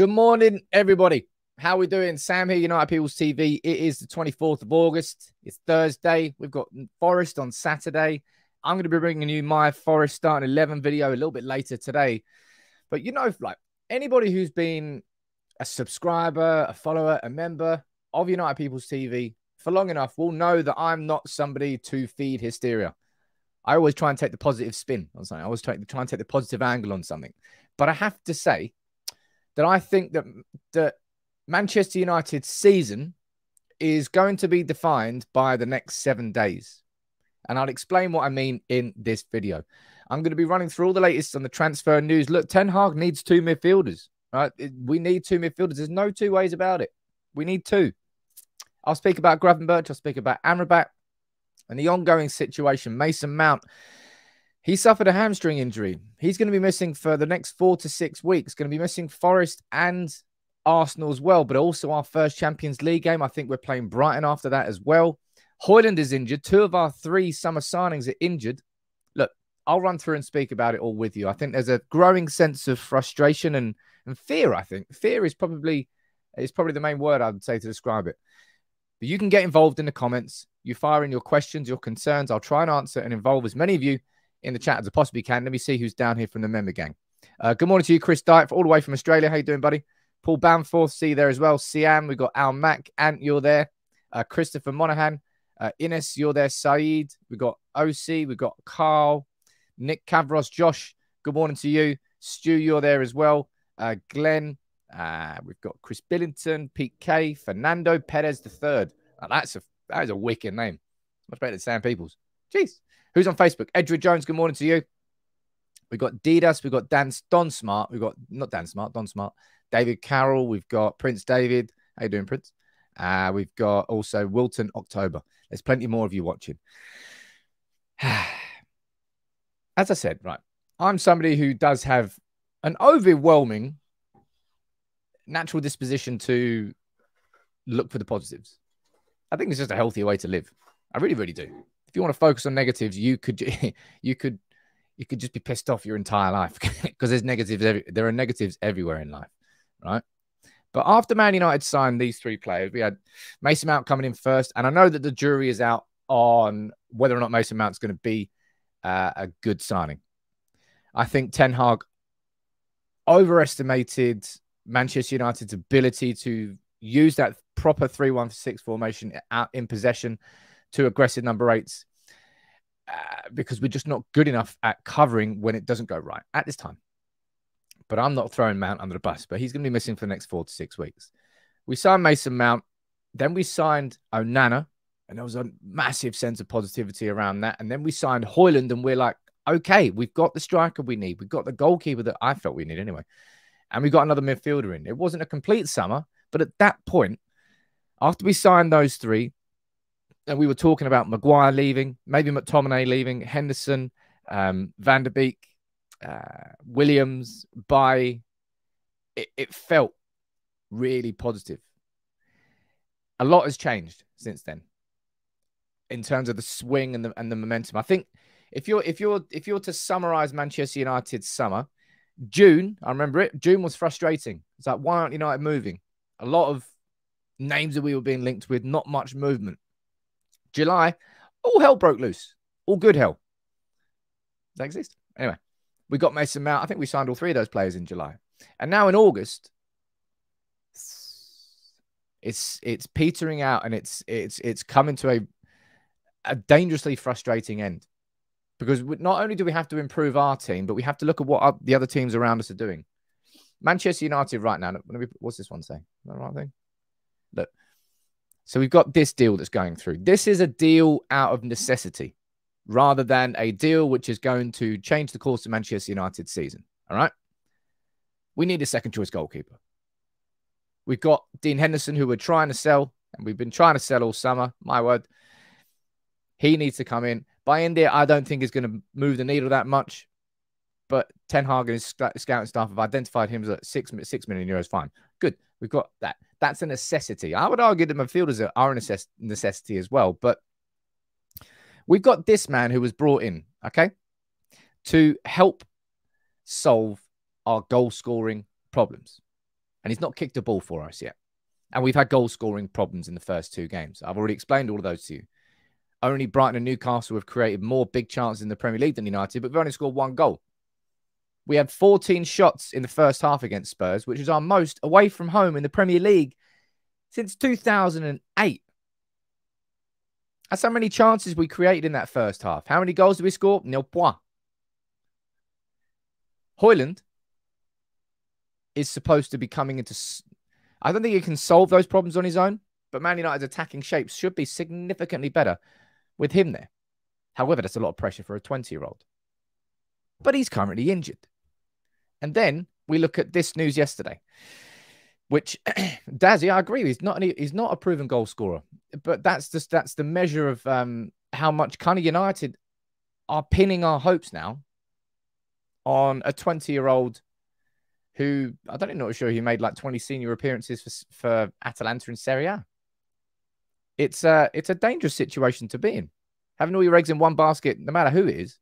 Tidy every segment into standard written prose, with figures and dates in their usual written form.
Good morning, everybody. How we doing? Sam here, United People's TV. It is the 24th of August. It's Thursday. We've got Forest on Saturday. I'm going to be bringing you my Forest starting 11 video a little bit later today. But you know, like anybody who's been a subscriber, a follower, a member of United People's TV for long enough will know that I'm not somebody to feed hysteria. I always try and take the positive spin on something. I always try and take the positive angle on something. But I have to say that I think that Manchester United's season is going to be defined by the next 7 days. And I'll explain what I mean in this video. I'm going to be running through all the latest on the transfer news. Look, Ten Hag needs 2 midfielders. Right? We need 2 midfielders. There's no two ways about it. We need 2. I'll speak about Gravenberch. I'll speak about Amrabat and the ongoing situation. Mason Mount, he suffered a hamstring injury. He's going to be missing for the next 4 to 6 weeks. Going to be missing Forest and Arsenal as well, but also our first Champions League game. I think we're playing Brighton after that as well. Højlund is injured. 2 of our 3 summer signings are injured. Look, I'll run through and speak about it all with you. I think there's a growing sense of frustration and fear, I think. Fear is probably the main word I would say to describe it. But you can get involved in the comments. You fire in your questions, your concerns. I'll try and answer and involve as many of you in the chat as I possibly can. Let me see who's down here from the member gang. Good morning to you, Chris Dyke, all the way from Australia. How you doing, buddy? Paul Bamforth, see you there as well. Siam, we've got Al Mac, Ant, you're there. Christopher Monaghan, Ines, you're there. Saeed, we've got OC, we've got Carl, Nick Cavros, Josh, good morning to you. Stu, you're there as well. Glenn, we've got Chris Billington, Pete K, Fernando Perez III. That is a wicked name. Much better than Sam Peoples. Jeez. Who's on Facebook? Edward Jones, good morning to you. We've got Didas, we've got Don Smart, we've got, not Dan Smart, Don Smart, David Carroll, we've got Prince David. How you doing, Prince? We've got also Wilton October. There's plenty more of you watching. As I said, right, I'm somebody who does have an overwhelming natural disposition to look for the positives. I think it's just a healthier way to live. I really, really do. If you want to focus on negatives, you could just be pissed off your entire life because there are negatives everywhere in life, right? But after Man United signed these 3 players, we had Mason Mount coming in first, and I know that the jury is out on whether or not Mason Mount's going to be a good signing. I think Ten Hag overestimated Manchester United's ability to use that proper 3-1-6 formation out in possession to aggressive number 8s because we're just not good enough at covering when it doesn't go right at this time. But I'm not throwing Mount under the bus, but he's going to be missing for the next 4 to 6 weeks. We signed Mason Mount. Then we signed Onana, and there was a massive sense of positivity around that. And then we signed Højlund, and we're like, okay, we've got the striker we need. We've got the goalkeeper that I felt we need anyway. And we got another midfielder in. It wasn't a complete summer, but at that point, after we signed those 3, and we were talking about Maguire leaving, maybe McTominay leaving, Henderson, Van der Beek, Williams, it felt really positive. A lot has changed since then in terms of the swing and the momentum. I think if you're to summarize Manchester United's summer, June, I remember it. June was frustrating. It's like, why aren't United moving? A lot of names that we were being linked with, not much movement. July, all hell broke loose. All good hell. Does that exist? Anyway, we got Mason Mount. I think we signed all 3 of those players in July. And now in August, it's petering out and it's coming to a dangerously frustrating end. Because not only do we have to improve our team, but we have to look at what the other teams around us are doing. Manchester United right now, what's this one saying? Is that the right thing? Look. So we've got this deal that's going through. This is a deal out of necessity rather than a deal which is going to change the course of Manchester United's season. All right? We need a second-choice goalkeeper. We've got Dean Henderson, who we're trying to sell, and we've been trying to sell all summer. My word. He needs to come in. By India, I don't think is going to move the needle that much. But Ten Hag and his scouting staff have identified him as at 6 million euros. Fine. Good. We've got that. That's a necessity. I would argue that midfielders are a necessity as well. But we've got this man who was brought in, okay, to help solve our goal-scoring problems. And he's not kicked a ball for us yet. And we've had goal scoring problems in the first 2 games. I've already explained all of those to you. Only Brighton and Newcastle have created more big chances in the Premier League than United, but we've only scored 1 goal. We had 14 shots in the first half against Spurs, which is our most away from home in the Premier League since 2008. That's how many chances we created in that first half. How many goals did we score? Nil point. Højlund is supposed to be coming into... I don't think he can solve those problems on his own, but Man United's attacking shapes should be significantly better with him there. However, that's a lot of pressure for a 20-year-old. But he's currently injured. And then we look at this news yesterday, which, Dazzy, I agree, he's not a proven goal scorer. But that's the measure of how much kind of United are pinning our hopes now on a 20-year-old who, I don't even know, sure he made like 20 senior appearances for Atalanta in Serie A. It's a dangerous situation to be in. Having all your eggs in one basket, no matter who it is.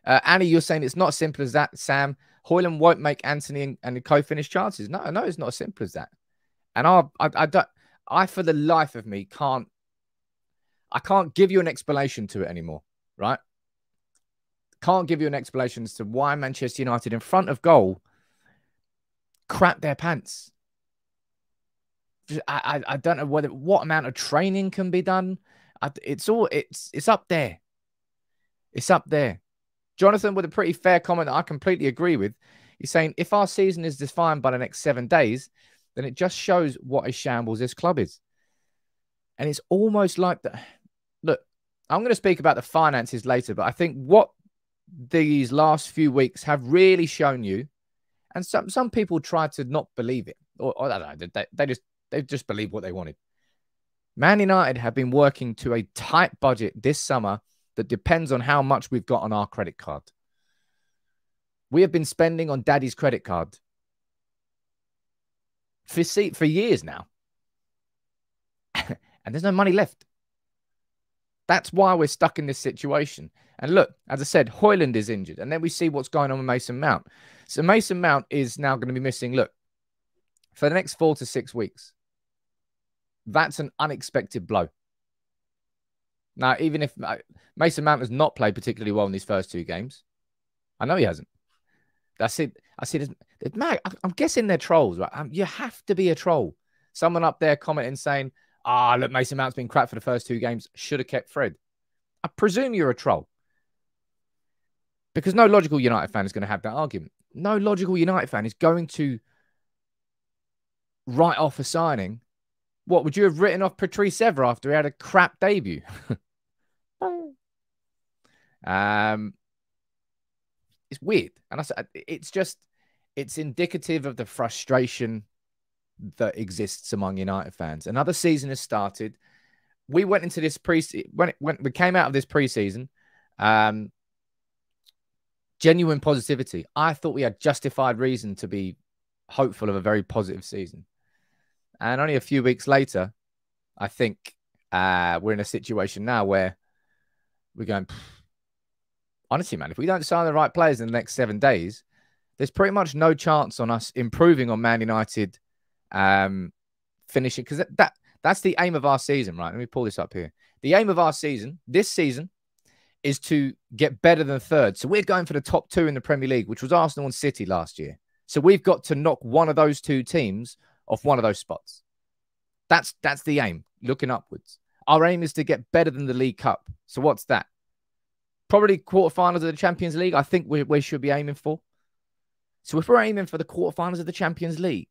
Annie, you're saying it's not as simple as that, Sam. Højlund won't make Anthony and co-finish chances. No, it's not as simple as that. And I for the life of me can't give you an explanation to it anymore, right? Can't give you an explanation as to why Manchester United in front of goal crap their pants. I don't know what amount of training can be done. It's up there. It's up there. Jonathan with a pretty fair comment that I completely agree with. He's saying, if our season is defined by the next 7 days, then it just shows what a shambles this club is. And it's almost like that. Look, I'm going to speak about the finances later, but I think what these last few weeks have really shown you, and some people try to not believe it, or I don't know, they just believe what they wanted. Man United have been working to a tight budget this summer that depends on how much we've got on our credit card. We have been spending on Daddy's credit card for years now. And there's no money left. That's why we're stuck in this situation. And look, as I said, Højlund is injured. And then we see what's going on with Mason Mount. So Mason Mount is now going to be missing, look, for the next 4 to 6 weeks. That's an unexpected blow. Now, even if Mason Mount has not played particularly well in these first 2 games, I know he hasn't. That's it. I'm guessing they're trolls, right? You have to be a troll. Someone up there commenting saying, look, Mason Mount's been crap for the first 2 games. Should have kept Fred. I presume you're a troll. Because no logical United fan is going to have that argument. No logical United fan is going to write off a signing. What, would you have written off Patrice Evra after he had a crap debut? It's weird. And it's indicative of the frustration that exists among United fans. Another season has started. We went into this when we came out of this preseason, genuine positivity. I thought we had justified reason to be hopeful of a very positive season. And only a few weeks later, I think we're in a situation now where we're going, honestly, man, if we don't sign the right players in the next 7 days, there's pretty much no chance on us improving on Man United finishing. Because that's the aim of our season, right? Let me pull this up here. The aim of our season, this season, is to get better than 3rd. So we're going for the top 2 in the Premier League, which was Arsenal and City last year. So we've got to knock one of those 2 teams off one of those spots. That's the aim, looking upwards. Our aim is to get better than the League Cup. So what's that? Probably quarterfinals of the Champions League, I think we should be aiming for. So if we're aiming for the quarterfinals of the Champions League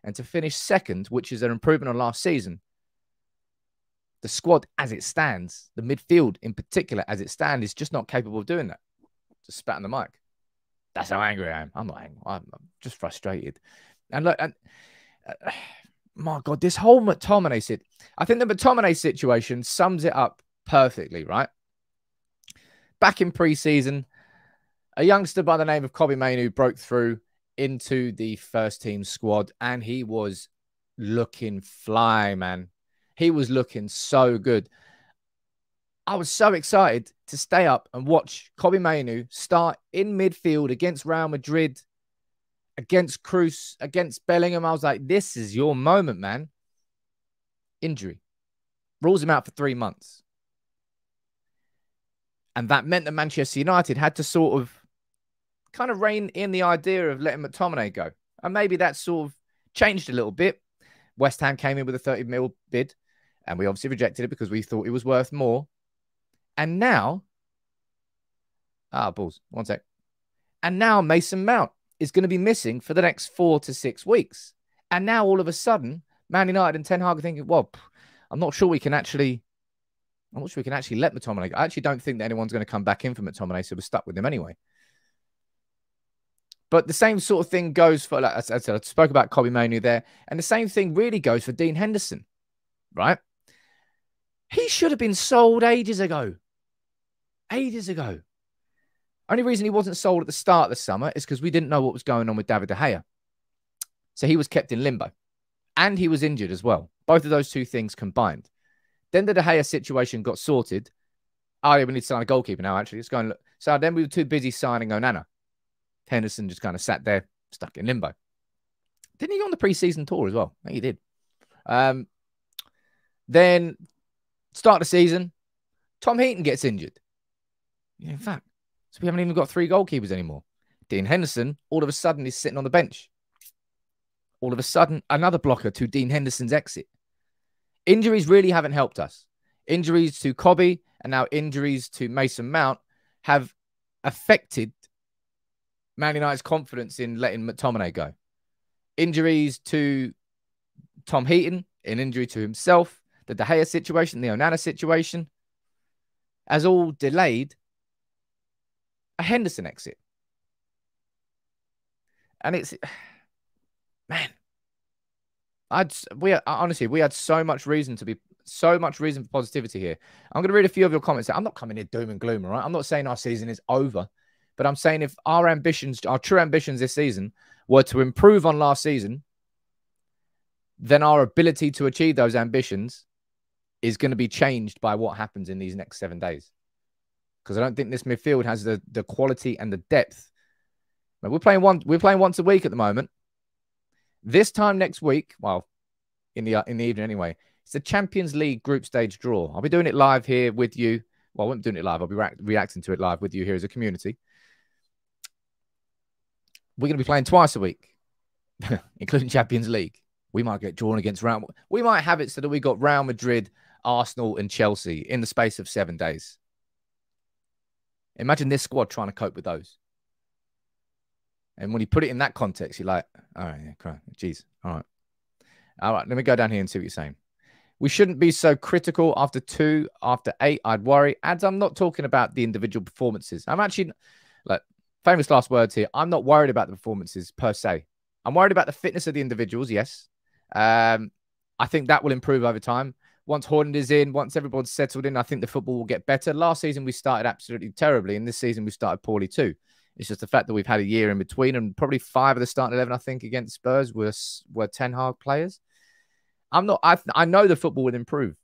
and to finish 2nd, which is an improvement on last season, the squad as it stands, the midfield in particular as it stands, is just not capable of doing that. Just spat on the mic. That's how angry I am. I'm not angry. I'm just frustrated. And look, my God, this whole McTominay I think the McTominay situation sums it up perfectly, right? Back in pre-season, a youngster by the name of Kobbie Mainoo broke through into the first team squad, and he was looking fly, man. He was looking so good. I was so excited to stay up and watch Kobbie Mainoo start in midfield against Real Madrid against Cruz, against Bellingham. I was like, this is your moment, man. Injury. Rules him out for 3 months. And that meant that Manchester United had to sort of kind of rein in the idea of letting McTominay go. And maybe that sort of changed a little bit. West Ham came in with a 30 mil bid, and we obviously rejected it because we thought it was worth more. And now, balls, one sec. And now Mason Mount is going to be missing for the next 4 to 6 weeks. And now all of a sudden, Man United and Ten Hag are thinking, well, I'm not sure we can actually let McTominay go. I actually don't think that anyone's going to come back in for McTominay, so we're stuck with him anyway. But the same sort of thing goes for, like I said, I spoke about Kobbie Mainoo there, and the same thing really goes for Dean Henderson, right? He should have been sold ages ago. Ages ago. Only reason he wasn't sold at the start of the summer is because we didn't know what was going on with David De Gea. So he was kept in limbo. And he was injured as well. Both of those two things combined. Then the De Gea situation got sorted. Oh, yeah, we need to sign a goalkeeper now, actually. Let's go and look. So then we were too busy signing Onana. Henderson just kind of sat there, stuck in limbo. Didn't he go on the pre-season tour as well? I think he did. Then, start of the season, Tom Heaton gets injured. Yeah, in fact, so we haven't even got 3 goalkeepers anymore. Dean Henderson, all of a sudden, is sitting on the bench. All of a sudden, another blocker to Dean Henderson's exit. Injuries really haven't helped us. Injuries to Kobbie and now injuries to Mason Mount have affected Man United's confidence in letting McTominay go. Injuries to Tom Heaton, an injury to himself, the De Gea situation, the Onana situation, has all delayed a Henderson exit. And it's, man, honestly, we had so much reason for positivity here. I'm going to read a few of your comments. I'm not coming here doom and gloom, all right? I'm not saying our season is over, but I'm saying if our true ambitions this season were to improve on last season, then our ability to achieve those ambitions is going to be changed by what happens in these next 7 days. Because I don't think this midfield has the quality and the depth. We're playing once a week at the moment. This time next week, well, in the evening anyway, it's the Champions League group stage draw. I'll be doing it live here with you. Well, I won't be doing it live. I'll be reacting to it live with you here as a community. We're going to be playing twice a week, including Champions League. We might get drawn against Real. We might have it so that we got Real Madrid, Arsenal, and Chelsea in the space of 7 days. Imagine this squad trying to cope with those. And when you put it in that context, you're like, all right, yeah, cry. Jeez. All right. All right, let me go down here and see what you're saying. We shouldn't be so critical after 2, after 8. I'd worry. Ads, I'm not talking about the individual performances. I'm actually, like, famous last words here. I'm not worried about the performances per se. I'm worried about the fitness of the individuals, yes. I think that will improve over time. Once Horland is in, once everyone's settled in, I think the football will get better. Last season, we started absolutely terribly, and this season, we started poorly too. It's just the fact that we've had a year in between, and probably 5 of the starting 11, I think, against Spurs were Ten Hag players. I know the football will improve.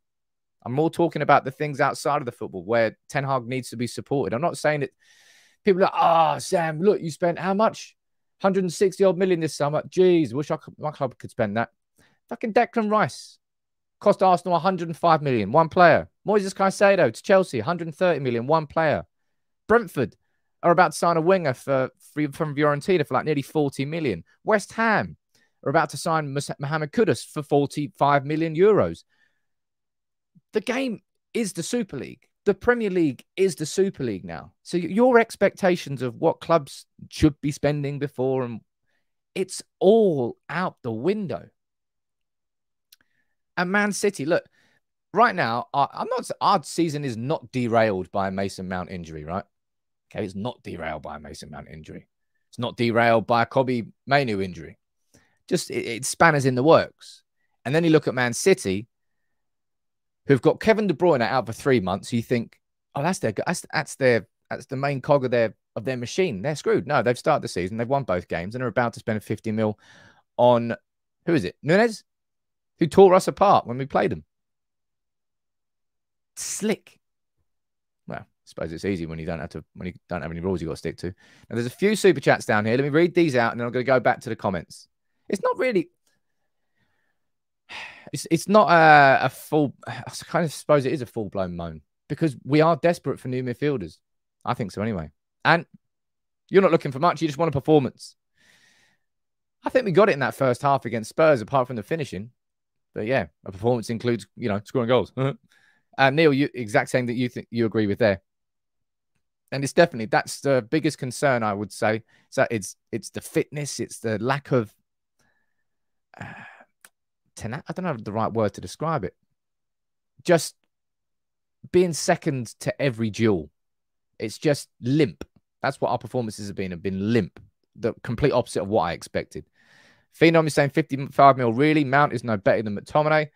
I'm more talking about the things outside of the football where Ten Hag needs to be supported. I'm not saying that people are like, oh, Sam, look, you spent how much? 160 odd million this summer. Jeez, wish my club could spend that. Fucking Declan Rice cost Arsenal 105 million, one player. Moises Caicedo to Chelsea, 130 million, one player. Brentford are about to sign a winger from Fiorentina for like nearly 40 million. West Ham are about to sign Mohamed Kudus for 45 million euros. The game is the Super League. The Premier League is the Super League now. So your expectations of what clubs should be spending before, and it's all out the window. And Man City, look, right now, our season is not derailed by a Mason Mount injury, right? Okay, it's not derailed by a Mason Mount injury. It's not derailed by a Kobbie Mainoo injury. Just it's spanners in the works. And then you look at Man City, who've got Kevin De Bruyne out for 3 months. You think, oh, that's the main cog of their machine. They're screwed. No, they've started the season. They've won both games and are about to spend 50 mil on, who is it? Nunez, who tore us apart when we played them. Slick. Well, suppose it's easy when you don't have any rules you got to stick to. Now, there's a few super chats down here. Let me read these out, and then I'm going to go back to the comments. It's not really. It's not a full. I kind of suppose it is a full blown moan because we are desperate for new midfielders. I think so anyway. And you're not looking for much. You just want a performance. I think we got it in that first half against Spurs, apart from the finishing. But yeah, a performance includes, scoring goals. Neil, you exact same that you think you agree with there. And it's definitely, that's the biggest concern, I would say. So it's the fitness, it's the lack of, I don't know the right word to describe it. Just being second to every duel. It's just limp. That's what our performances have been limp. The complete opposite of what I expected. Phenom is saying 55 mil. Really? Mount is no better than McTominay.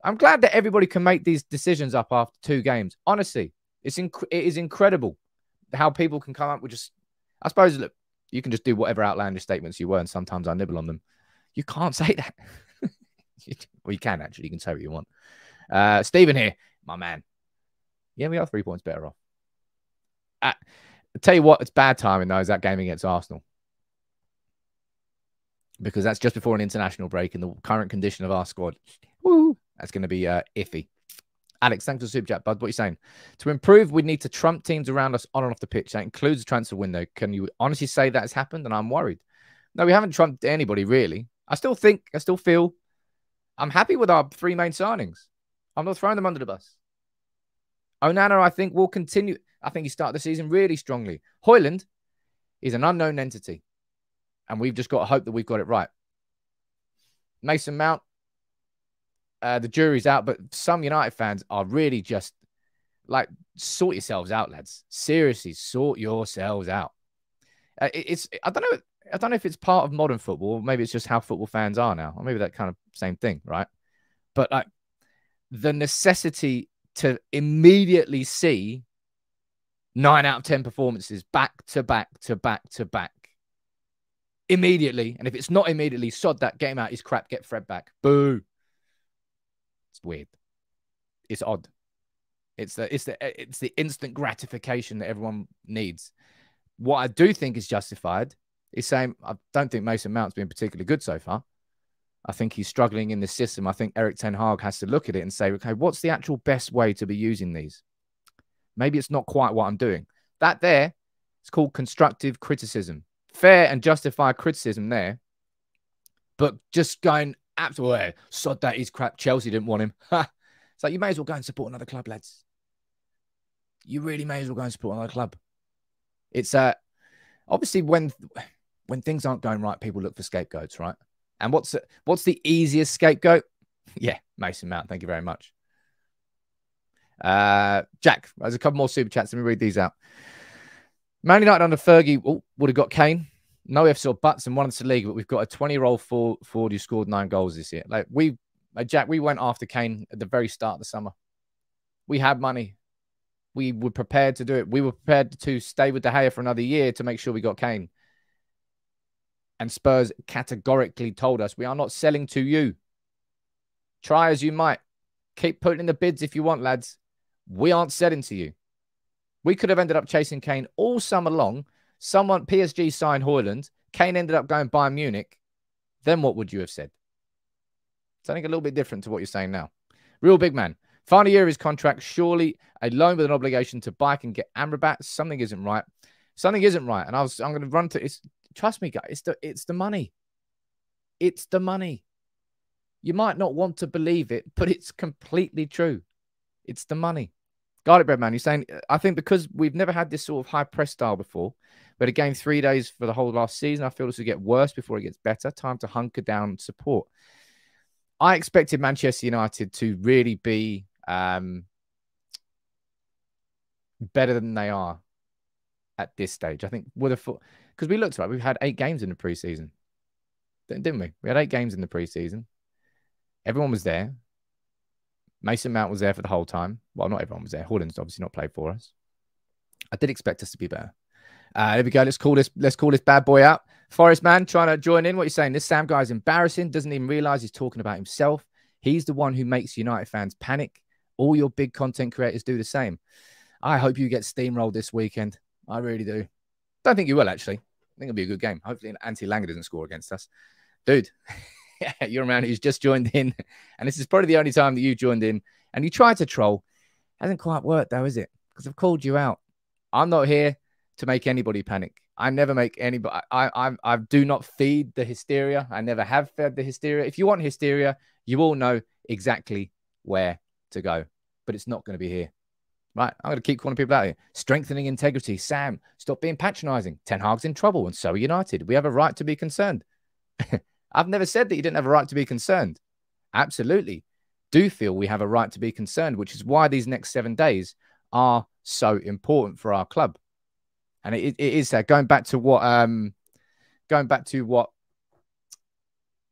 I'm glad that everybody can make these decisions up after 2 games. Honestly, it is incredible how people can come up with just... I suppose, look, you can just do whatever outlandish statements you were, and sometimes I nibble on them. You can't say that. Well, you can, actually. You can say what you want. Stephen here, my man. Yeah, we are 3 points better off. I'll tell you what, it's bad timing, though, is that game against Arsenal. Because that's just before an international break, and the current condition of our squad, woo, that's going to be iffy. Alex, thanks for the super chat, bud. What are you saying? To improve, we need to trump teams around us on and off the pitch. That includes the transfer window. Can you honestly say that has happened? And I'm worried. No, we haven't trumped anybody, really. I still feel I'm happy with our 3 main signings. I'm not throwing them under the bus. Onana, I think, will continue. I think he started the season really strongly. Højlund is an unknown entity. And we've just got to hope that we've got it right. Mason Mount, the jury's out, but some United fans are really just like, sort yourselves out, lads. Seriously, sort yourselves out. I don't know if it's part of modern football, or maybe it's just how football fans are now, or maybe that kind of same thing, right? But like the necessity to immediately see 9 out of 10 performances back to back to back to back. Immediately, and if it's not immediately, sod that, get him out, he's crap, get Fred back. Boo. It's weird. It's odd. It's the instant gratification that everyone needs. What I do think is justified is saying I don't think Mason Mount's been particularly good so far. I think he's struggling in this system. I think Erik Ten Hag has to look at it and say, okay, what's the actual best way to be using these? Maybe it's not quite what I'm doing. That there, it's called constructive criticism. Fair and justified criticism there, but just going absolutely, sod that, he's crap. Chelsea didn't want him. It's like, you may as well go and support another club, lads. You really may as well go and support another club. It's obviously when things aren't going right, people look for scapegoats, right? And what's the easiest scapegoat? Yeah, Mason Mount. Thank you very much. Jack, there's a couple more super chats. Let me read these out. Man United under Fergie would have got Kane. No ifs or buts and won the league, but we've got a 20-year-old forward who scored 9 goals this year. Jack, we went after Kane at the very start of the summer. We had money. We were prepared to do it. We were prepared to stay with De Gea for another year to make sure we got Kane. And Spurs categorically told us, we are not selling to you. Try as you might. Keep putting in the bids if you want, lads. We aren't selling to you. We could have ended up chasing Kane all summer long. PSG signed Højlund. Kane ended up going Bayern Munich. Then what would you have said? Something a little bit different to what you're saying now. Real big man. Final year of his contract. Surely a loan with an obligation to buy and get Amrabat. Something isn't right. Something isn't right. And I'm going to run to it. Trust me, guys. It's the money. It's the money. You might not want to believe it, but it's completely true. It's the money. Garlic bread man, you're saying, I think because we've never had this sort of high press style before, but a game 3 days for the whole last season, I feel this will get worse before it gets better. Time to hunker down and support. I expected Manchester United to really be better than they are at this stage. I think because we looked at it, we've had 8 games in the preseason, didn't we? We had 8 games in the preseason. Everyone was there. Mason Mount was there for the whole time. Well, not everyone was there. Højlund's obviously not played for us. I did expect us to be better. There we go. Let's call this bad boy out. Forest man trying to join in. What are you saying? This Sam guy's embarrassing. Doesn't even realize he's talking about himself. He's the one who makes United fans panic. All your big content creators do the same. I hope you get steamrolled this weekend. I really do. Don't think you will, actually. I think it'll be a good game. Hopefully, Anti Langer doesn't score against us. Dude, you're a man who's just joined in. And this is probably the only time that you joined in. And you tried to troll. Hasn't quite worked, though, is it? Because I've called you out. I'm not here to make anybody panic. I never make anybody. I do not feed the hysteria. I never have fed the hysteria. If you want hysteria, you all know exactly where to go. But it's not going to be here. Right, I'm going to keep calling people out here. Strengthening integrity. Sam, stop being patronizing. Ten Hag's in trouble, and so are United. We have a right to be concerned. I've never said that you didn't have a right to be concerned. Absolutely. Do feel we have a right to be concerned, which is why these next 7 days are so important for our club. And it is that. Going back to what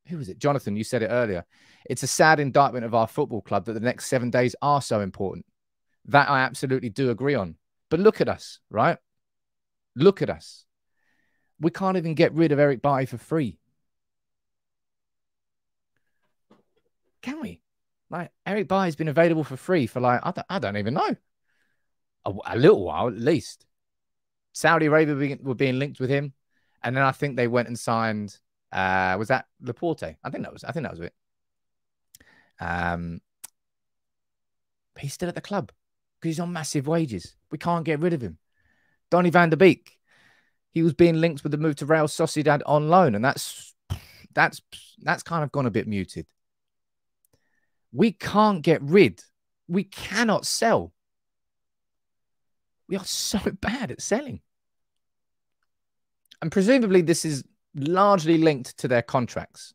who was it? Jonathan, you said it earlier. It's a sad indictment of our football club that the next 7 days are so important. That I absolutely do agree on. But look at us, right? Look at us. We can't even get rid of Erik Bailly for free. Can we? Like, Erik Bailly's been available for free for like, I don't even know. A little while at least. Saudi Arabia were being linked with him. And then I think they went and signed, was that Laporte? I think that was it. He's still at the club because he's on massive wages. We can't get rid of him. Donny van der Beek, he was being linked with the move to Real Sociedad on loan, and that's kind of gone a bit muted. We can't get rid. We cannot sell. We are so bad at selling. And presumably this is largely linked to their contracts,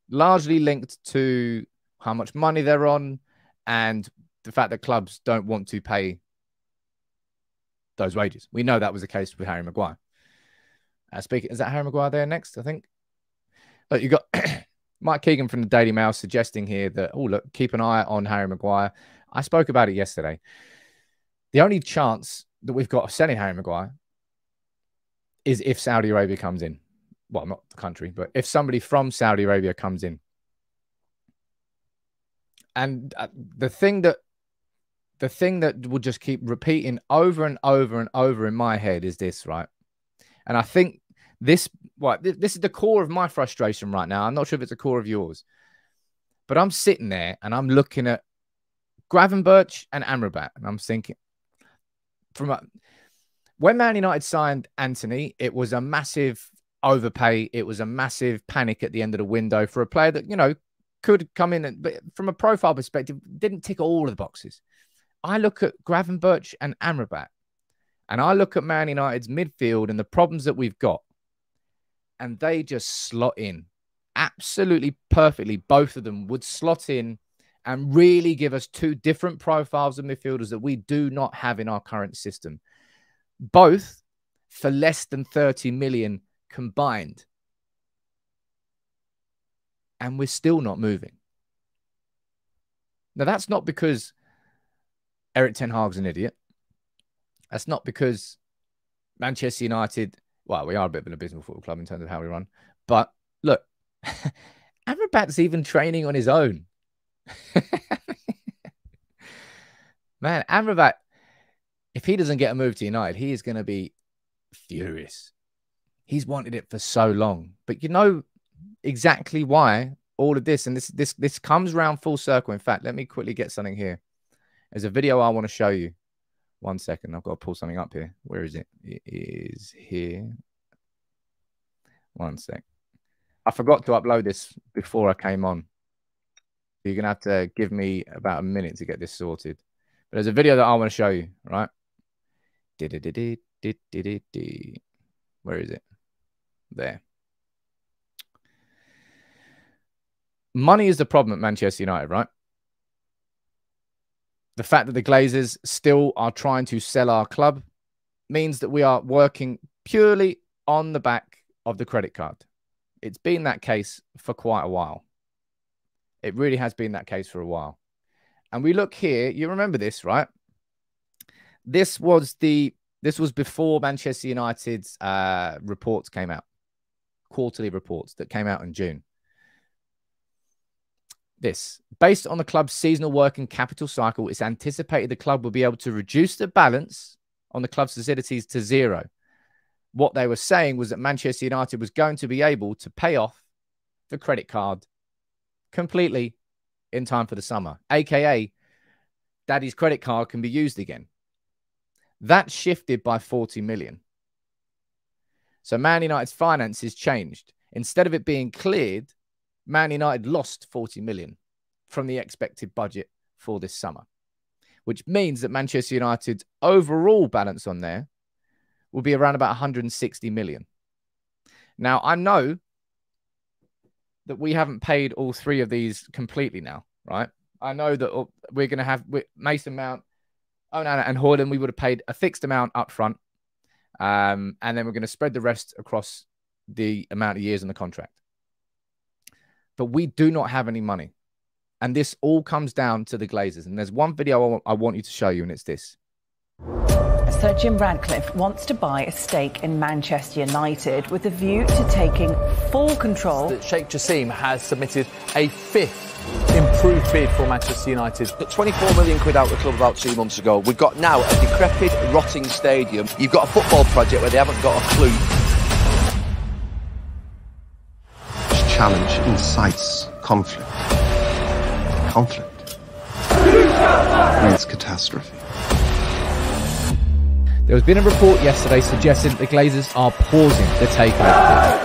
largely linked to how much money they're on and the fact that clubs don't want to pay those wages. We know that was the case with Harry Maguire. Speaking, is that Harry Maguire there next? I think. Look, you got Mike Keegan from the Daily Mail suggesting here that, oh, look, keep an eye on Harry Maguire. I spoke about it yesterday. The only chance that we've got of selling Harry Maguire is if Saudi Arabia comes in. Well, not the country, but if somebody from Saudi Arabia comes in. And the thing that will just keep repeating over and over and over in my head is this, right? And I think this is the core of my frustration right now. I'm not sure if it's the core of yours, but I'm sitting there and I'm looking at Gravenberch and Amrabat, and I'm thinking, when Man United signed Anthony, it was a massive overpay. It was a massive panic at the end of the window for a player that, you know, could come in, but from a profile perspective, didn't tick all of the boxes. I look at Gravenberch and Amrabat, and I look at Man United's midfield and the problems that we've got, and they just slot in absolutely perfectly. Both of them would slot in and really give us two different profiles of midfielders that we do not have in our current system. Both for less than 30 million combined. And we're still not moving. Now, that's not because Erik Ten Hag's an idiot. That's not because Manchester United, well, we are a bit of an abysmal football club in terms of how we run. But look, Amrabat's even training on his own. Man, Amrabat, if he doesn't get a move to United, he is going to be furious. He's wanted it for so long. But you know exactly why all of this, and this comes round full circle. In fact, let me quickly get something here. There's a video I want to show you. 1 second. I've got to pull something up here. Where is it? It is here. 1 sec. I forgot to upload this before I came on. So you're going to have to give me about a minute to get this sorted. But there's a video that I want to show you, right? Where is it? There. Money is the problem at Manchester United, right? The fact that the Glazers still are trying to sell our club means that we are working purely on the back of the credit card. It's been that case for quite a while. It really has been that case for a while. And we look here, you remember this, right? This was before Manchester United's reports came out. Quarterly reports that came out in June. this. Based on the club's seasonal working capital cycle, it's anticipated the club will be able to reduce the balance on the club's facilities to zero. What they were saying was that Manchester United was going to be able to pay off the credit card completely in time for the summer, aka Daddy's credit card can be used again. That shifted by 40 million. So Man United's finances changed. Instead of it being cleared, Man United lost 40 million from the expected budget for this summer, which means that Manchester United's overall balance on there will be around about 160 million. Now, I know that we haven't paid all three of these completely now, right? I know that we're going to have Mason Mount, Onana and Haaland, we would have paid a fixed amount up front. And then we're going to spread the rest across the amount of years in the contract. But we do not have any money. And this all comes down to the Glazers. And there's one video I want you to show you, and it's this. Sir Jim Ratcliffe wants to buy a stake in Manchester United with a view to taking full control. Sheikh Jassim has submitted a fifth improved bid for Manchester United. Got 24 million quid out of the club about 2 months ago. We've got now a decrepit, rotting stadium. You've got a football project where they haven't got a clue. This challenge incites conflict. Conflict means catastrophe. There has been a report yesterday suggesting that the Glazers are pausing the takeover.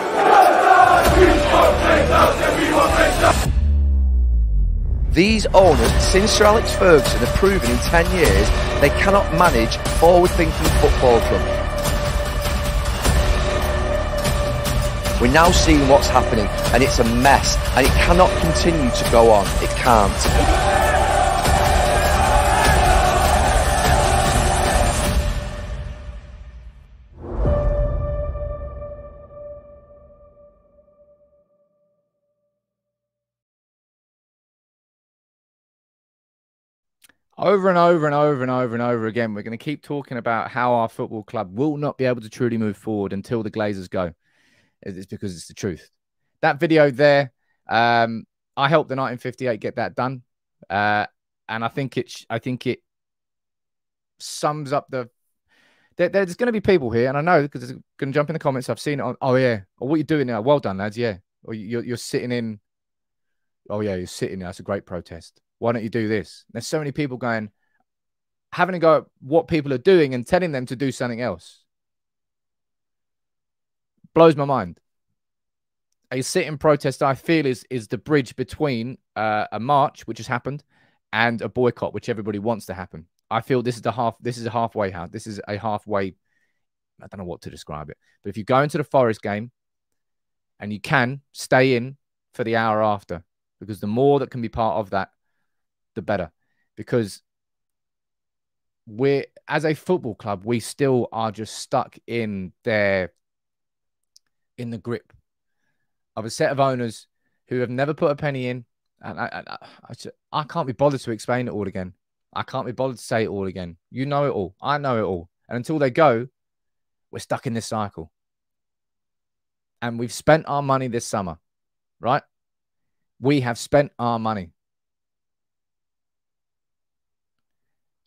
These owners, since Sir Alex Ferguson, have proven in 10 years they cannot manage forward-thinking football club. We're now seeing what's happening, and it's a mess, and it cannot continue to go on. It can't. Over and over and over and over and over again, we're going to keep talking about how our football club will not be able to truly move forward until the Glazers go. It's because it's the truth. That video there, I helped the 1958 get that done, and I think it sums up the. There's going to be people here, and I know because they're going to jump in the comments. I've seen it on. Oh yeah, or what are you doing now? Well done, lads. Yeah, or you're sitting in. Oh yeah, you're sitting there. That's a great protest. Why don't you do this? There's so many people going, having a go at what people are doing and telling them to do something else. Blows my mind. A sit-in protest, I feel, is the bridge between a march, which has happened, and a boycott, which everybody wants to happen. I feel this is a halfway house. This is a halfway. I don't know what to describe it. But if you go into the Forest game, and you can stay in for the hour after, because the more that can be part of that, the better. Because we're, as a football club, we still are just stuck in the grip of a set of owners who have never put a penny in. And I can't be bothered to explain it all again. I can't be bothered to say it all again. You know it all. I know it all. And until they go, we're stuck in this cycle. And we've spent our money this summer, right? We have spent our money.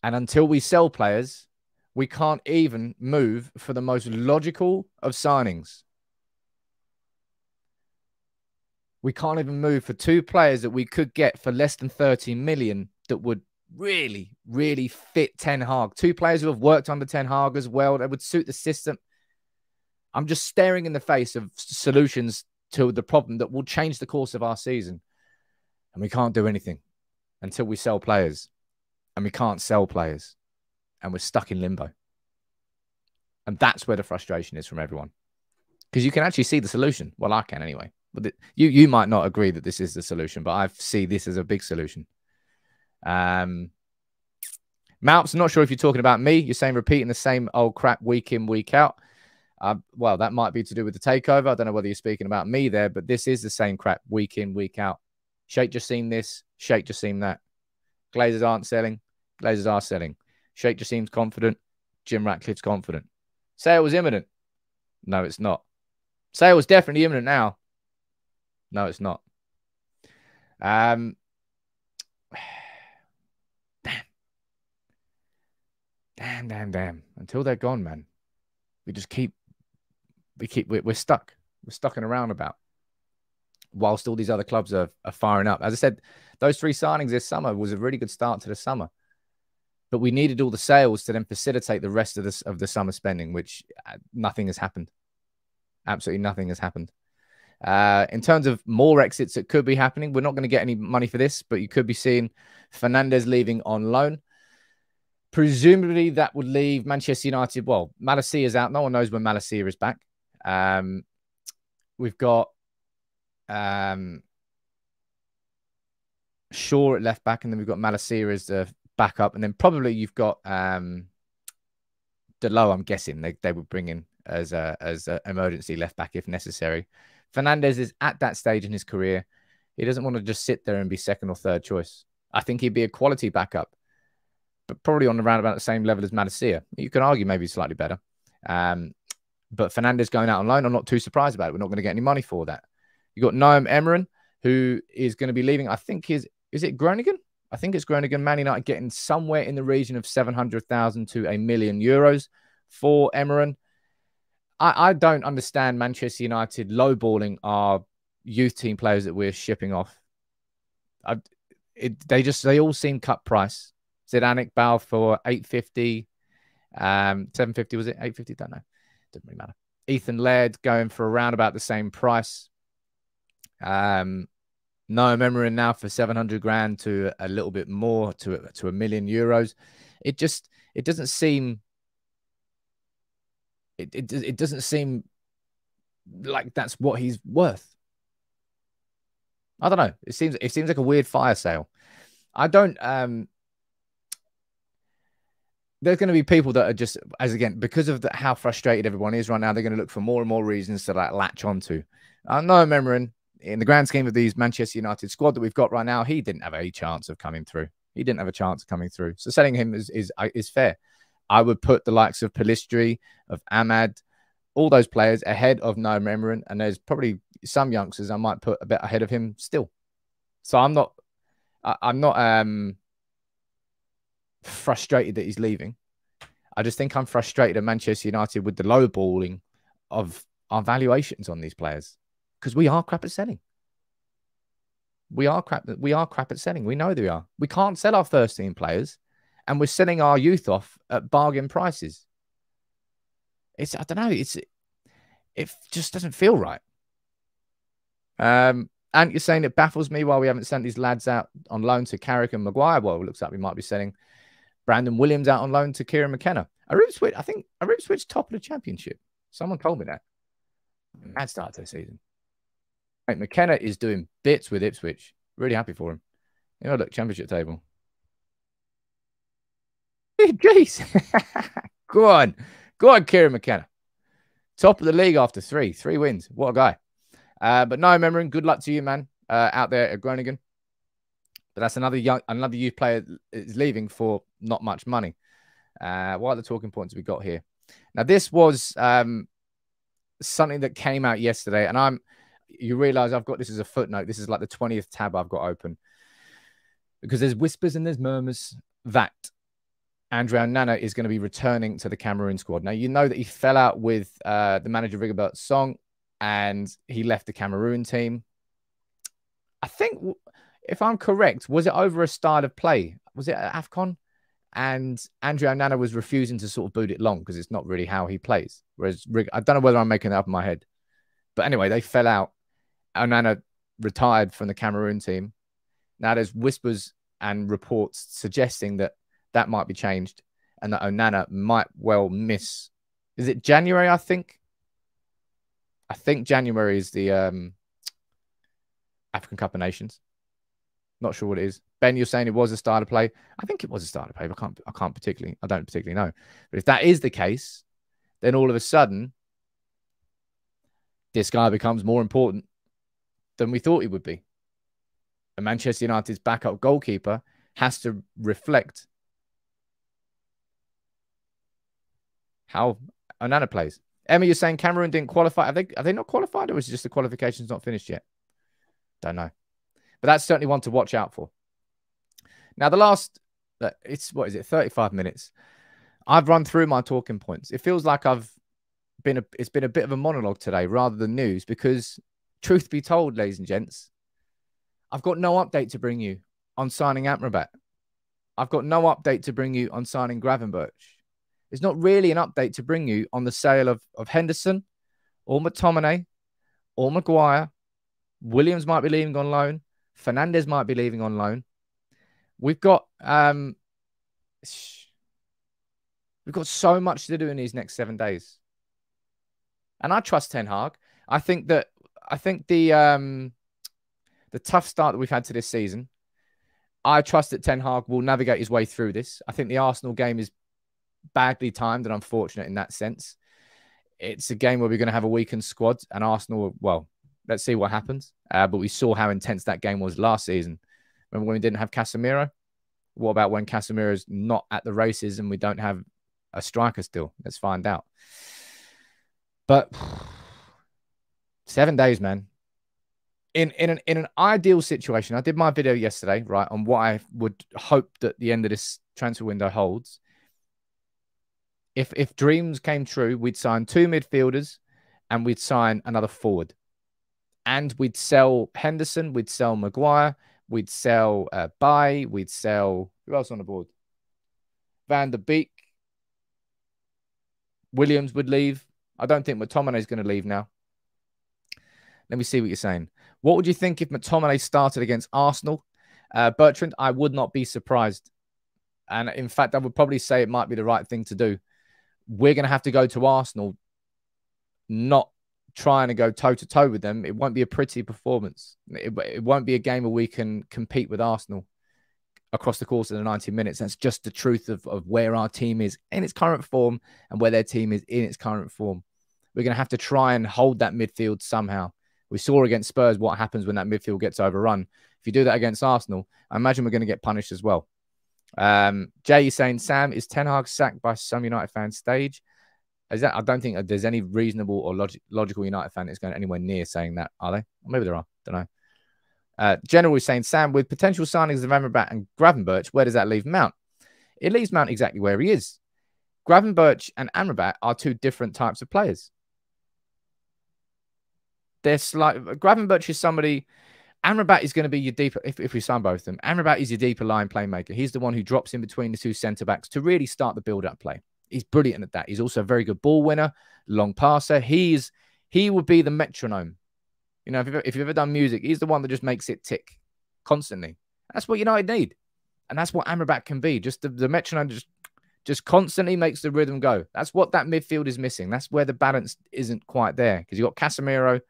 And until we sell players, we can't even move for the most logical of signings. We can't even move for 2 players that we could get for less than 30 million that would really, really fit Ten Hag. 2 players who have worked under Ten Hag as well, that would suit the system. I'm just staring in the face of solutions to the problem that will change the course of our season. And we can't do anything until we sell players. And we can't sell players. And we're stuck in limbo. And that's where the frustration is from everyone. Because you can actually see the solution. Well, I can anyway. But you might not agree that this is the solution, but I see this as a big solution. Malps, I'm not sure if you're talking about me. You're saying repeating the same old crap week in, week out. Well, that might be to do with the takeover. I don't know whether you're speaking about me there, but this is the same crap week in, week out. Sheikh Jassim this, Sheikh Jassim that. Glazers aren't selling. Glazers are selling. Sheikh Jassim's confident. Jim Ratcliffe's confident. Sale was imminent. No, it's not. Sale was definitely imminent now. No, it's not. Damn. Until they're gone, man, we're stuck. We're stuck in a roundabout. Whilst all these other clubs are firing up. As I said, those 3 signings this summer was a really good start to the summer. But we needed all the sales to then facilitate the rest of the summer spending, which nothing has happened. Absolutely nothing has happened. In terms of more exits that could be happening, we're not going to get any money for this, but you could be seeing Fernandes leaving on loan. Presumably that would leave Manchester United. Well, Malacia is out. No one knows when Malacia is back. We've got Shaw at left back, and then we've got Malacia as the backup, and then probably you've got Delo. I'm guessing they would bring in as a emergency left back if necessary. Fernandes is at that stage in his career. He doesn't want to just sit there and be second or third choice. I think he'd be a quality backup, but probably on around about the same level as Malacia. You can argue maybe slightly better. But Fernandes going out on loan, I'm not too surprised about it. We're not going to get any money for that. You've got Noam Emeren, who is going to be leaving. I think is it Groningen? I think it's Groningen. Man United getting somewhere in the region of 700,000 to €1 million for Emeren. I don't understand Manchester United lowballing our youth team players that we're shipping off. They all seem cut price. Zidane Bale for 850, 750 was it? 850? Don't know. Doesn't really matter. Ethan Laird going for around about the same price. Noam Emeren now for 700 grand to a little bit more to €1 million. It doesn't seem. It doesn't seem like that's what he's worth. I don't know. It seems like a weird fire sale. I don't. There's going to be people that are just, as again, because of how frustrated everyone is right now, they're going to look for more and more reasons to latch onto. Noam Emeren, in the grand scheme of these Manchester United squad that we've got right now, he didn't have a chance of coming through. He didn't have a chance of coming through. So selling him is fair. I would put the likes of Pellistri, of Ahmad, all those players ahead of Noam Emeren, and there's probably some youngsters I might put a bit ahead of him still. So I'm not frustrated that he's leaving. I just think I'm frustrated at Manchester United with the lowballing of our valuations on these players, because we are crap at selling. We are crap at selling. We know they are. We can't sell our first team players, and we're selling our youth off at bargain prices. I don't know. It just doesn't feel right. And you're saying it baffles me why we haven't sent these lads out on loan to Carrick and Maguire. Well, it looks like we might be selling Brandon Williams out on loan to Kieran McKenna. I think Ipswich top of the championship. Someone told me that. Mad start to the season. Right, McKenna is doing bits with Ipswich. Really happy for him. Look, championship table. Jeez. Go on, Kieran McKenna. Top of the league after three wins. What a guy. But no, Emeren, good luck to you, man, out there at Groningen. But that's another youth player is leaving for not much money. What are the talking points we got here? Now, this was something that came out yesterday, and you realize I've got this as a footnote. This is like the 20th tab I've got open, because there's whispers and there's murmurs that Andre Onana is going to be returning to the Cameroon squad. Now, you know that he fell out with the manager Rigobert Song, and he left the Cameroon team. I think, if I'm correct, was it over a style of play? Was it at AFCON? And Andre Onana was refusing to sort of boot it long because it's not really how he plays. Whereas I don't know whether I'm making that up in my head. But anyway, they fell out. Onana retired from the Cameroon team. Now there's whispers and reports suggesting that might be changed and that Onana might well miss. Is it January, I think? I think January is the African Cup of Nations. Not sure what it is. Ben, you're saying it was a style of play. I think it was a style of play, but I don't particularly know. But if that is the case, then all of a sudden, this guy becomes more important than we thought he would be. And Manchester United's backup goalkeeper has to reflect how Onana plays. Emma, you're saying Cameroon didn't qualify. Are they not qualified, or is it just the qualification's not finished yet? Don't know. But that's certainly one to watch out for. Now, the last, what is it, 35 minutes. I've run through my talking points. It feels like it's been a bit of a monologue today rather than news because, truth be told, ladies and gents, I've got no update to bring you on signing Amrabat. I've got no update to bring you on signing Gravenberch. There's not really an update to bring you on the sale of Henderson or McTominay or Maguire. Williams might be leaving on loan. Fernandes might be leaving on loan. We've got so much to do in these next 7 days. And I trust Ten Hag. I think the tough start that we've had to this season, I trust that Ten Hag will navigate his way through this. I think the Arsenal game is badly timed and unfortunate in that sense. It's a game where we're going to have a weakened squad, and Arsenal, well, let's see what happens. But we saw how intense that game was last season. Remember when we didn't have Casemiro? What about when Casemiro's not at the races and we don't have a striker still? Let's find out. But 7 days, man. In an ideal situation, I did my video yesterday, right, on what I would hope that the end of this transfer window holds. If dreams came true, we'd sign 2 midfielders and we'd sign another forward. And we'd sell Henderson, we'd sell Maguire, we'd sell Beek, we'd sell... Who else on the board? Van der Beek. Williams would leave. I don't think McTominay is going to leave now. Let me see what you're saying. What would you think if McTominay started against Arsenal? Bertrand, I would not be surprised. And in fact, I would probably say it might be the right thing to do. We're going to have to go to Arsenal, not trying to go toe-to-toe with them. It won't be a pretty performance. It won't be a game where we can compete with Arsenal across the course of the 90 minutes. That's just the truth of where our team is in its current form and where their team is in its current form. We're going to have to try and hold that midfield somehow. We saw against Spurs what happens when that midfield gets overrun. If you do that against Arsenal, I imagine we're going to get punished as well. Jay is saying, Sam, is Ten Hag sacked by some United fans stage? I don't think there's any reasonable or logical United fan that's going anywhere near saying that, are they? Or maybe there are. Don't know. General is saying, Sam, with potential signings of Amrabat and Gravenberch, where does that leave Mount? It leaves Mount exactly where he is. Gravenberch and Amrabat are 2 different types of players. Gravenberch is somebody... Amrabat is going to be your deeper, if we sign both of them, Amrabat is your deeper line playmaker. He's the one who drops in between the 2 centre-backs to really start the build-up play. He's brilliant at that. He's also a very good ball winner, long passer. He would be the metronome. You know, if you've ever done music, he's the one that just makes it tick constantly. That's what United need. And that's what Amrabat can be. Just the metronome just constantly makes the rhythm go. That's what that midfield is missing. That's where the balance isn't quite there. Because you've got Casemiro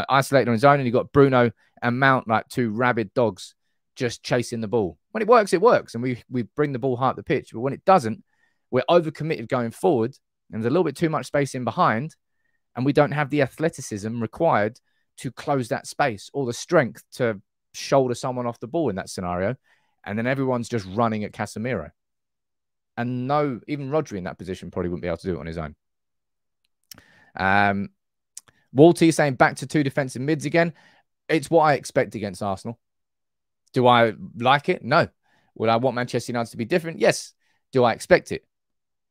isolated on his own, and you've got Bruno and Mount like 2 rabid dogs just chasing the ball. When it works, it works. And we bring the ball high up the pitch. But when it doesn't, we're overcommitted going forward, and there's a little bit too much space in behind, and we don't have the athleticism required to close that space or the strength to shoulder someone off the ball in that scenario. And then everyone's just running at Casemiro. And no, even Rodri in that position probably wouldn't be able to do it on his own. Walty saying back to 2 defensive mids again. It's what I expect against Arsenal. Do I like it? No. Would I want Manchester United to be different? Yes. Do I expect it?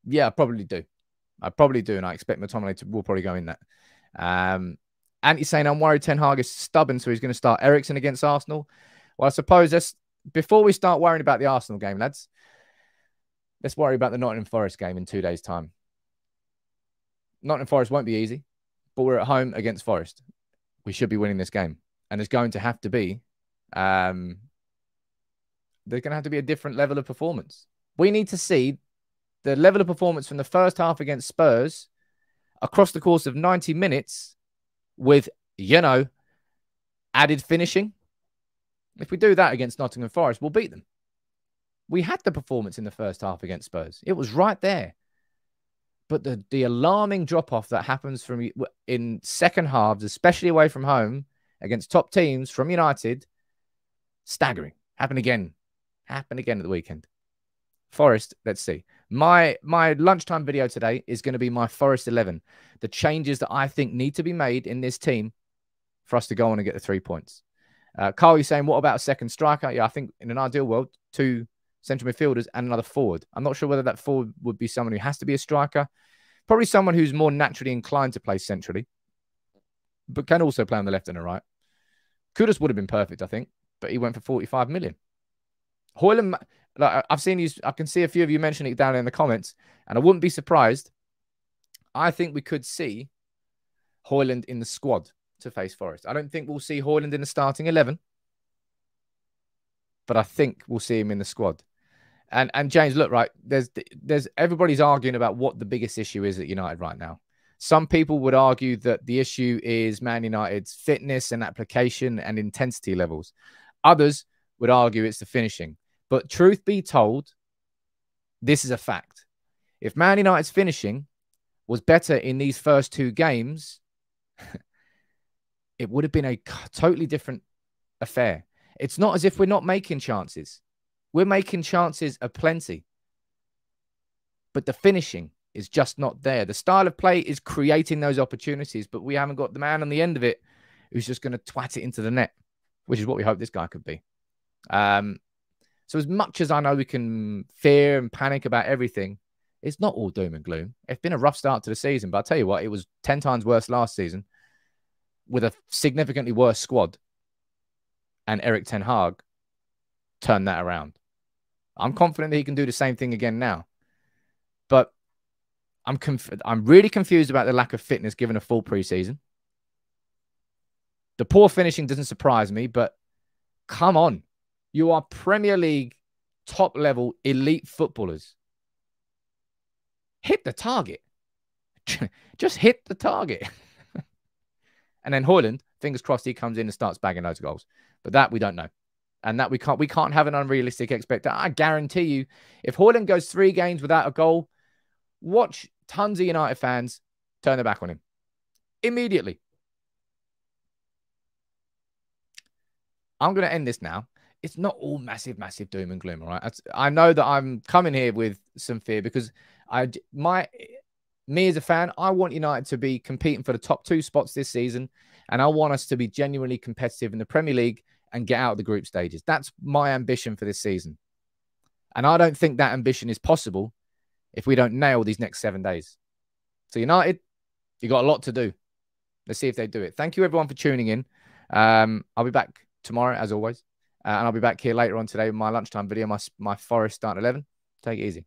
Yeah, I probably do. I probably do, and I expect McTominay will probably go in that. Andy's saying, I'm worried Ten Hag is stubborn, so he's going to start Eriksen against Arsenal. Well, I suppose before we start worrying about the Arsenal game, lads, let's worry about the Nottingham Forest game in 2 days' time. Nottingham Forest won't be easy, but we're at home against Forest. We should be winning this game. And there's going to have to be there's going to have to be a different level of performance. We need to see the level of performance from the first half against Spurs across the course of 90 minutes with, added finishing. If we do that against Nottingham Forest, we'll beat them. We had the performance in the first half against Spurs. It was right there. But the alarming drop-off that happens in second halves, especially away from home, against top teams from United, staggering. Happened again at the weekend. Forest, let's see. My lunchtime video today is going to be my Forest 11. The changes that I think need to be made in this team for us to go on and get the 3 points. Carl, you're saying, what about a second striker? Yeah, I think in an ideal world, 2 central midfielders and another forward. I'm not sure whether that forward would be someone who has to be a striker. Probably someone who's more naturally inclined to play centrally, but can also play on the left and the right. Kudus would have been perfect, I think, but he went for 45 million. Højlund, like I've seen you, I can see a few of you mentioning it down in the comments, and I wouldn't be surprised. I think we could see Højlund in the squad to face Forest. I don't think we'll see Højlund in the starting 11, but I think we'll see him in the squad. And James, look, right, there's everybody's arguing about what the biggest issue is at United right now. Some people would argue that the issue is Man United's fitness and application and intensity levels. Others would argue it's the finishing. But truth be told, this is a fact. If Man United's finishing was better in these first 2 games, it would have been a totally different affair. It's not as if we're not making chances. We're making chances aplenty. But the finishing is just not there. The style of play is creating those opportunities, but we haven't got the man on the end of it who's just going to twat it into the net, which is what we hope this guy could be. So as much as I know we can fear and panic about everything, it's not all doom and gloom. It's been a rough start to the season, but I'll tell you what, it was 10 times worse last season with a significantly worse squad. And Erik Ten Hag turned that around. I'm confident that he can do the same thing again now. But I'm really confused about the lack of fitness given a full preseason. The poor finishing doesn't surprise me, but come on. You are Premier League top-level elite footballers. Hit the target. Just hit the target. And then Højlund, fingers crossed, he comes in and starts bagging loads of goals. But that we don't know. And that we can't have an unrealistic expectation. I guarantee you, if Højlund goes 3 games without a goal, watch tons of United fans turn their back on him. Immediately. I'm going to end this now. It's not all massive, massive doom and gloom, all right? I know that I'm coming here with some fear because me as a fan, I want United to be competing for the top 2 spots this season, and I want us to be genuinely competitive in the Premier League and get out of the group stages. That's my ambition for this season. And I don't think that ambition is possible if we don't nail these next 7 days. So United, you got a lot to do. Let's see if they do it. Thank you, everyone, for tuning in. I'll be back tomorrow, as always. And I'll be back here later on today with my lunchtime video, my Forest starting 11. Take it easy.